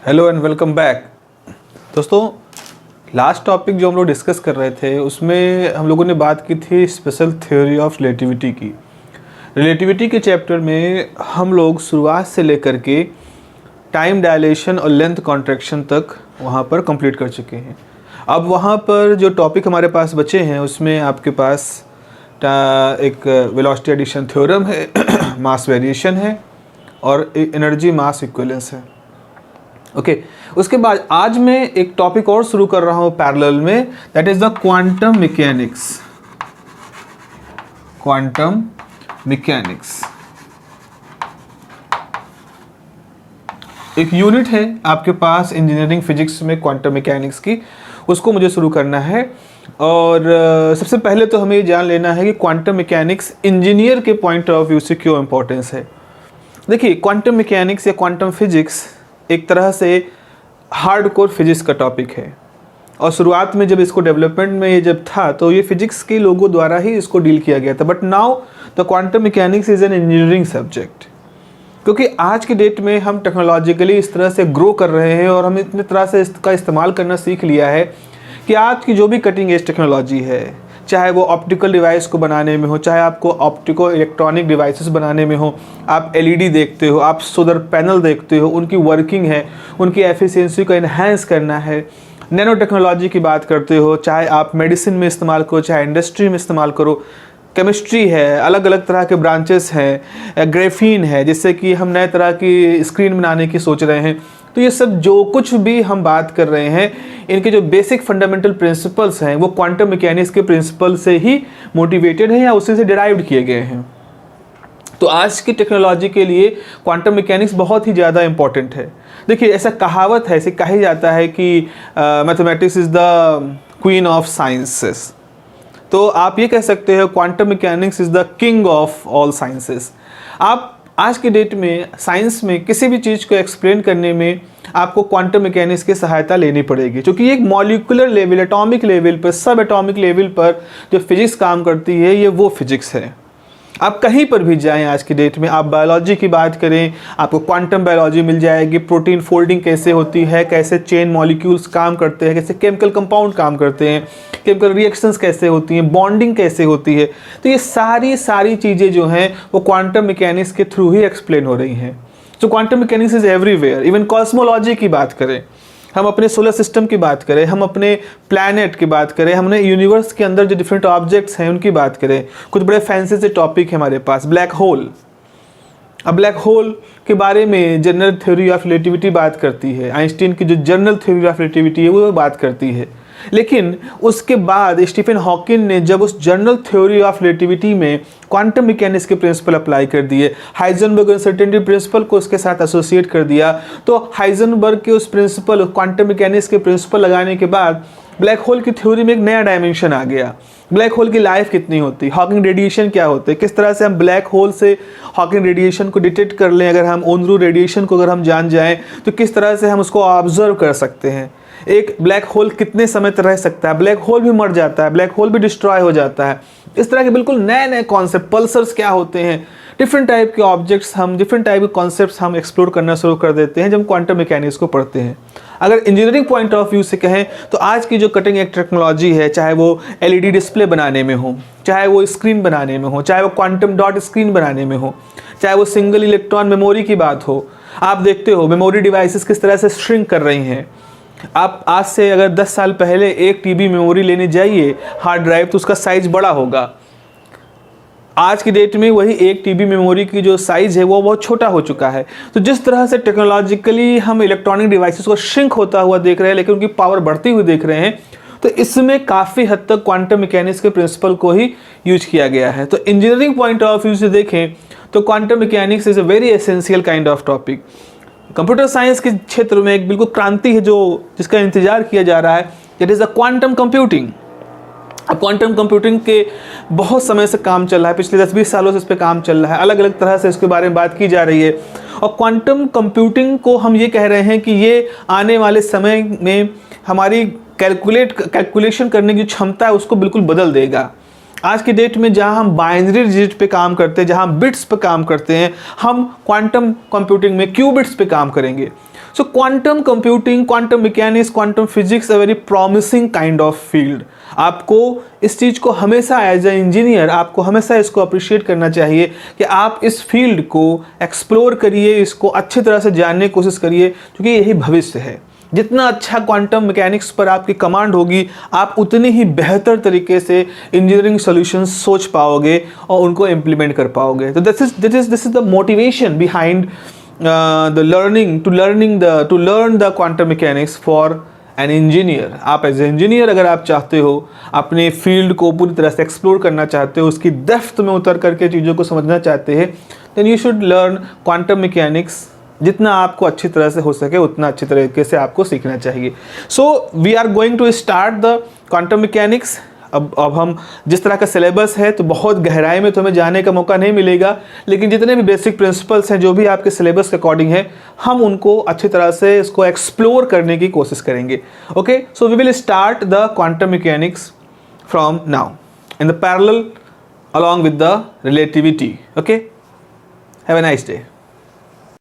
Hello and welcome back. दोस्तों, last topic जो हम लोग डिस्कस कर रहे थे उसमें हम लोगों ने बात की थी स्पेशल थ्योरी ऑफ रिलेटिविटी की। रिलेटिविटी के चैप्टर में हम लोग शुरुआत से लेकर के टाइम डायलेशन और लेंथ कॉन्ट्रैक्शन तक वहाँ पर कंप्लीट कर चुके हैं। अब वहाँ पर जो टॉपिक हमारे पास बचे हैं उसमें आपके पास एक वेलोसिटी एडिशन थ्योरम है, मास वेरिएशन है और एनर्जी मास इक्विवेलेंस है। ओके उसके बाद आज मैं एक टॉपिक और शुरू कर रहा हूँ पैरेलल में, that is the quantum mechanics. Quantum mechanics एक यूनिट है आपके पास इंजीनियरिंग फिजिक्स में क्वांटम मैकेनिक्स की, उसको मुझे शुरू करना है। और सबसे पहले तो हमें ये जान लेना है कि क्वांटम मैकेनिक्स इंजीनियर के पॉइंट ऑफ व्यू से क्यों इम्पोर्टेंस है। देखिए, क्वांटम मैकेनिक्स या क्वांटम फिजिक्स एक तरह से हार्डकोर फिजिक्स का टॉपिक है और शुरुआत में जब इसको डेवलपमेंट में ये जब था तो ये फिजिक्स के लोगों द्वारा ही इसको डील किया गया था। But now the quantum mechanics is an engineering subject, क्योंकि आज की डेट में हम टेक्नोलॉजिकली इस तरह से ग्रो कर रहे हैं और हम इतनी तरह से इसका इस्तेमाल करना सीख लिया है कि आज की जो भी कटिंग एज टेक्नोलॉजी है, चाहे वो ऑप्टिकल डिवाइस को बनाने में हो, चाहे आपको ऑप्टिको इलेक्ट्रॉनिक डिवाइसेस बनाने में हो, आप एलईडी देखते हो, आप सोलर पैनल देखते हो, उनकी वर्किंग है, उनकी एफिशिएंसी को एनहांस करना है, नैनो टेक्नोलॉजी की बात करते हो, चाहे आप मेडिसिन में इस्तेमाल करो, चाहे इंडस्ट्री में इस्तेमाल करो, केमिस्ट्री है, अलग अलग तरह के ब्रांचेस हैं, ग्रेफीन है जिससे कि हम नए तरह की स्क्रीन बनाने की सोच रहे हैं। तो ये सब जो कुछ भी हम बात कर रहे हैं, इनके जो बेसिक फंडामेंटल प्रिंसिपल्स हैं वो क्वांटम मैकेनिक्स के प्रिंसिपल से ही मोटिवेटेड हैं या उसी से डिराइव्ड किए गए हैं। तो आज की टेक्नोलॉजी के लिए क्वांटम मैकेनिक्स बहुत ही ज़्यादा इंपॉर्टेंट है। देखिए, ऐसा कहावत है, ऐसे कहा जाता है कि mathematics is the queen of sciences. तो आप ये कह सकते हो quantum mechanics is the king of all sciences. आप आज के डेट में साइंस में किसी भी चीज़ को एक्सप्लेन करने में आपको क्वांटम मैकेनिक्स की सहायता लेनी पड़ेगी, क्योंकि एक मॉलिक्यूलर लेवल, एटॉमिक लेवल पर, सब एटॉमिक लेवल पर जो फिजिक्स काम करती है ये वो फिजिक्स है। आप कहीं पर भी जाएं आज की डेट में, आप बायोलॉजी की बात करें, आपको क्वांटम बायोलॉजी मिल जाएगी। प्रोटीन फोल्डिंग कैसे होती है, कैसे चेन मॉलिक्यूल्स काम करते हैं, कैसे केमिकल कंपाउंड काम करते हैं, केमिकल रिएक्शंस कैसे होती हैं, बॉन्डिंग कैसे होती है। तो ये सारी चीज़ें जो हैं वो क्वांटम मैकेनिक्स के थ्रू ही एक्सप्लेन हो रही हैं। तो quantum mechanics is everywhere. Even cosmology की बात करें, हम अपने सोलर सिस्टम की बात करें, हम अपने प्लैनेट की बात करें, हमने यूनिवर्स के अंदर जो डिफरेंट ऑब्जेक्ट्स हैं उनकी बात करें, कुछ बड़े फैंसी से टॉपिक है हमारे पास, ब्लैक होल। अब ब्लैक होल के बारे में जनरल थ्योरी ऑफ रिलेटिविटी बात करती है, आइंस्टीन की जो जनरल थ्योरी ऑफ रिलेटिविटी है वो बात करती है। लेकिन उसके बाद स्टीफन हॉकिंग ने जब उस जनरल थ्योरी ऑफ रिलेटिविटी में क्वांटम मैकेनिक्स के प्रिंसिपल अप्लाई कर दिए, हाइजेनबर्ग अनसर्टेनिटी प्रिंसिपल को उसके साथ एसोसिएट कर दिया, तो हाइजेनबर्ग के उस प्रिंसिपल, क्वांटम मैकेनिक्स के प्रिंसिपल लगाने के बाद ब्लैक होल की थ्योरी में एक नया डायमेंशन आ गया। ब्लैक होल की लाइफ कितनी होती है, हॉकिंग रेडिएशन क्या होते हैं, किस तरह से हम ब्लैक होल से हॉकिंग रेडिएशन को डिटेक्ट कर लें, अगर हम ओनरू रेडिएशन को अगर हम जान जाएं तो किस तरह से हम उसको ऑब्जर्व कर सकते हैं। एक ब्लैक होल कितने समय तक रह सकता है, ब्लैक होल भी मर जाता है, ब्लैक होल भी डिस्ट्रॉय हो जाता है। इस तरह के बिल्कुल नए नए कॉन्सेप्ट, पल्सर्स क्या होते हैं, डिफरेंट टाइप के ऑब्जेक्ट्स, हम डिफरेंट टाइप के कॉन्सेप्ट्स हम एक्सप्लोर करना शुरू कर देते हैं जब क्वांटम मैकेनिक्स को पढ़ते हैं। अगर इंजीनियरिंग पॉइंट ऑफ व्यू से कहें तो आज की जो कटिंग एज टेक्नोलॉजी है, चाहे वो एलईडी डिस्प्ले बनाने में हो, चाहे वो स्क्रीन बनाने में हो, चाहे वो क्वांटम डॉट स्क्रीन बनाने में हो, चाहे वो सिंगल इलेक्ट्रॉन मेमोरी की बात हो, आप देखते हो मेमोरी डिवाइसेस किस तरह से श्रिंक कर रही हैं। आप आज से अगर 10 साल पहले 1 टीबी मेमोरी लेने जाइए हार्ड ड्राइव, तो उसका साइज बड़ा होगा। आज की डेट में वही 1 टीबी मेमोरी की जो साइज़ है वो बहुत छोटा हो चुका है। तो जिस तरह से टेक्नोलॉजिकली हम इलेक्ट्रॉनिक डिवाइसेस को श्रिंक होता हुआ देख रहे हैं लेकिन उनकी पावर बढ़ती हुई देख रहे हैं, तो इसमें काफ़ी हद तक क्वांटम मैकेनिक्स के प्रिंसिपल को ही यूज किया गया है। तो इंजीनियरिंग पॉइंट ऑफ व्यू से देखें तो quantum mechanics is a very essential kind of topic. Computer science के क्षेत्र में एक बिल्कुल क्रांति है जो जिसका इंतजार किया जा रहा है, that is the quantum computing. अब क्वांटम कंप्यूटिंग के बहुत समय से काम चल रहा है, पिछले 10-20 सालों से इस पर काम चल रहा है, अलग अलग तरह से इसके बारे में बात की जा रही है। और क्वांटम कंप्यूटिंग को हम ये कह रहे हैं कि ये आने वाले समय में हमारी कैलकुलेशन करने की क्षमता है उसको बिल्कुल बदल देगा। आज की डेट में जहां हम बाइनरी डिजिट पे काम करते हैं, जहां बिट्स पे काम करते हैं, हम क्वांटम कंप्यूटिंग में क्यूबिट्स पे काम करेंगे। So quantum computing, quantum mechanics, quantum physics a very promising kind of field. आपको इस चीज़ को हमेशा एज ए इंजीनियर आपको हमेशा इसको अप्रिशिएट करना चाहिए कि आप इस फील्ड को एक्सप्लोर करिए, इसको अच्छी तरह से जानने की कोशिश करिए, क्योंकि यही भविष्य है। जितना अच्छा क्वांटम मैकेनिक्स पर आपकी कमांड होगी, आप उतनी ही बेहतर तरीके से इंजीनियरिंग सॉल्यूशंस सोच पाओगे और उनको इम्प्लीमेंट कर पाओगे। तो this is the motivation behind the learning to learn the quantum mechanics for an engineer। आप एज ए इंजीनियर अगर आप चाहते हो अपने फील्ड को पूरी तरह से एक्सप्लोर करना चाहते हो, उसकी डेप्थ में उतर करके चीज़ों को समझना चाहते हैं, then you should learn quantum mechanics. जितना आपको अच्छी तरह से हो सके उतना अच्छी तरीके से आपको सीखना चाहिए। So we are going to start the quantum mechanics. अब हम जिस तरह का सिलेबस है तो बहुत गहराई में तो हमें जाने का मौका नहीं मिलेगा, लेकिन जितने भी बेसिक प्रिंसिपल्स हैं जो भी आपके सिलेबस के अकॉर्डिंग है, हम उनको अच्छी तरह से इसको एक्सप्लोर करने की कोशिश करेंगे। Okay, so we will start the quantum mechanics from now in the parallel along with the relativity. Okay, have a nice day.